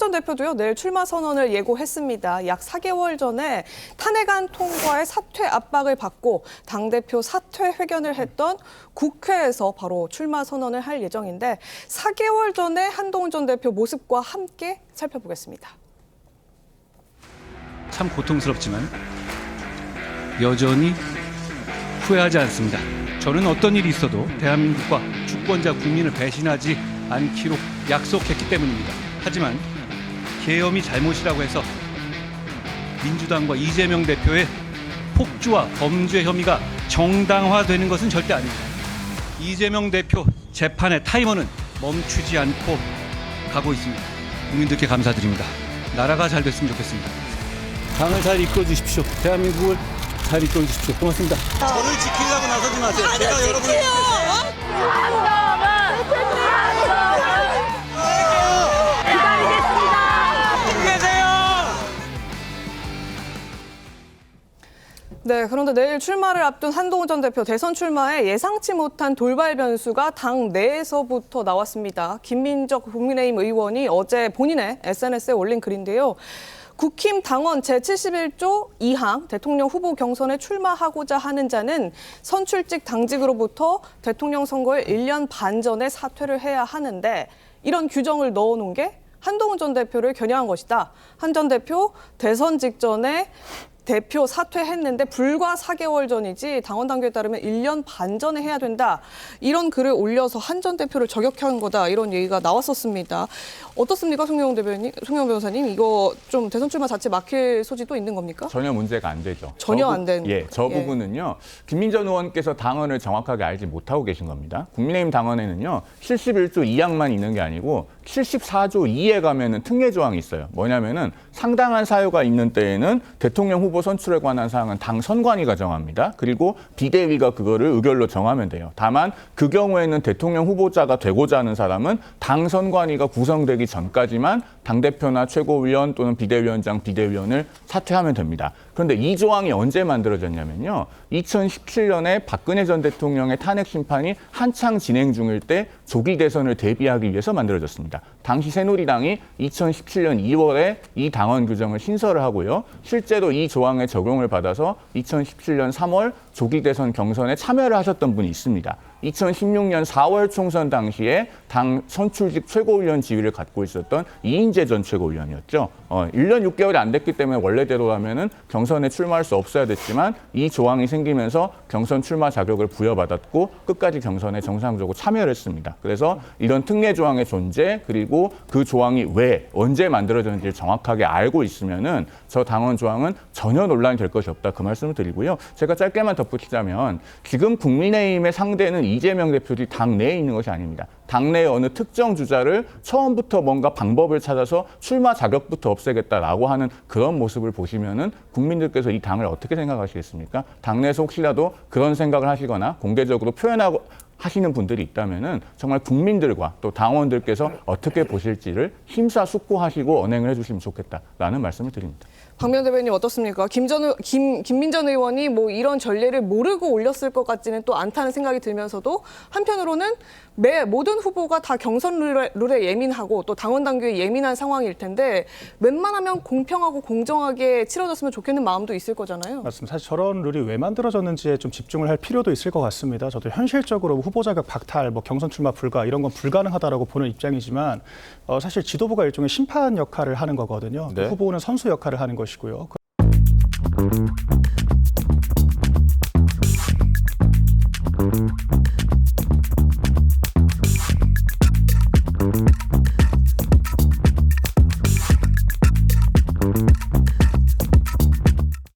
전 대표도요, 내일 출마 선언을 예고했습니다. 약 4개월 전에 탄핵안 통과에 사퇴 압박을 받고 당대표 사퇴 회견을 했던 국회에서 바로 출마 선언을 할 예정인데 4개월 전에 한동훈 전 대표 모습과 함께 살펴보겠습니다. 참 고통스럽지만 여전히 후회하지 않습니다. 저는 어떤 일이 있어도 대한민국과 주권자 국민을 배신하지 않기로 약속했기 때문입니다. 하지만 계엄이 잘못이라고 해서 민주당과 이재명 대표의 폭주와 범죄 혐의가 정당화되는 것은 절대 아닙니다. 이재명 대표 재판의 타이머는 멈추지 않고 가고 있습니다. 국민들께 감사드립니다. 나라가 잘 됐으면 좋겠습니다. 당을 잘 이끌어 주십시오. 대한민국을 잘 이끌어 주십시오. 고맙습니다. 저를 지키려고 나서지 마세요. 제가 여러분을 네, 그런데 내일 출마를 앞둔 한동훈 전 대표 대선 출마에 예상치 못한 돌발 변수가 당 내에서부터 나왔습니다. 김민적 국민의힘 의원이 어제 본인의 SNS에 올린 글인데요. 국힘 당원 제71조 2항 대통령 후보 경선에 출마하고자 하는 자는 선출직 당직으로부터 대통령 선거일 1년 반 전에 사퇴를 해야 하는데 이런 규정을 넣어놓은 게 한동훈 전 대표를 겨냥한 것이다. 한 전 대표 대선 직전에 대표 사퇴했는데 불과 4개월 전이지 당원 당규에 따르면 1년 반 전에 해야 된다. 이런 글을 올려서 한 전 대표를 저격한 거다. 이런 얘기가 나왔었습니다. 어떻습니까, 송영훈 대변인, 송영훈 변호사님? 이거 좀 대선 출마 자체 막힐 소지도 있는 겁니까? 전혀 문제가 안 되죠. 전혀 안 되는 저 부분은요. 김민전 의원께서 당헌을 정확하게 알지 못하고 계신 겁니다. 국민의힘 당헌에는요. 71조 2항만 있는 게 아니고 74조 2에 가면은 특례 조항이 있어요. 뭐냐면은 상당한 사유가 있는 때에는 대통령 후보 선출에 관한 사항은 당 선관위가 정합니다. 그리고 비대위가 그거를 의결로 정하면 돼요. 다만 그 경우에는 대통령 후보자가 되고자 하는 사람은 당 선관위가 구성되기 전까지만 당대표나 최고위원 또는 비대위원장, 비대위원을 사퇴하면 됩니다. 그런데 이 조항이 언제 만들어졌냐면요. 2017년에 박근혜 전 대통령의 탄핵 심판이 한창 진행 중일 때 조기 대선을 대비하기 위해서 만들어졌습니다. 당시 새누리당이 2017년 2월에 이 당헌 규정을 신설을 하고요. 실제로 이 조항의 적용을 받아서 2017년 3월 조기 대선 경선에 참여를 하셨던 분이 있습니다. 2016년 4월 총선 당시에 당 선출직 최고위원 지위를 갖고 있었던 이인재 전 최고위원이었죠. 1년 6개월이 안 됐기 때문에 원래대로라면은 경선에 출마할 수 없어야 됐지만 이 조항이 생기면서 경선 출마 자격을 부여받았고 끝까지 경선에 정상적으로 참여를 했습니다. 그래서 이런 특례 조항의 존재 그리고 그 조항이 왜 언제 만들어졌는지를 정확하게 알고 있으면은 저 당헌 조항은 전혀 논란이 될 것이 없다 그 말씀을 드리고요. 제가 짧게만 덧붙이자면 지금 국민의힘의 상대는 이재명 대표들이 당내에 있는 것이 아닙니다. 당내의 어느 특정 주자를 처음부터 뭔가 방법을 찾아서 출마 자격부터 없애겠다라고 하는 그런 모습을 보시면은 국민들께서 이 당을 어떻게 생각하시겠습니까? 당내에서 혹시라도 그런 생각을 하시거나 공개적으로 표현하고 하시는 분들이 있다면은 정말 국민들과 또 당원들께서 어떻게 보실지를 심사숙고하시고 언행을 해주시면 좋겠다라는 말씀을 드립니다. 박명 대변인 어떻습니까? 김민전 의원이 뭐 이런 전례를 모르고 올렸을 것 같지는 또 않다는 생각이 들면서도 한편으로는 모든 후보가 다 경선 룰에 예민하고 또 당원 당규에 예민한 상황일 텐데 웬만하면 공평하고 공정하게 치러졌으면 좋겠는 마음도 있을 거잖아요. 맞습니다. 사실 저런 룰이 왜 만들어졌는지에 좀 집중을 할 필요도 있을 것 같습니다. 저도 현실적으로 후보 자격 박탈, 뭐 경선 출마 불가 이런 건 불가능하다라고 보는 입장이지만 사실 지도부가 일종의 심판 역할을 하는 거거든요. 네. 후보는 선수 역할을 하는 것이고요.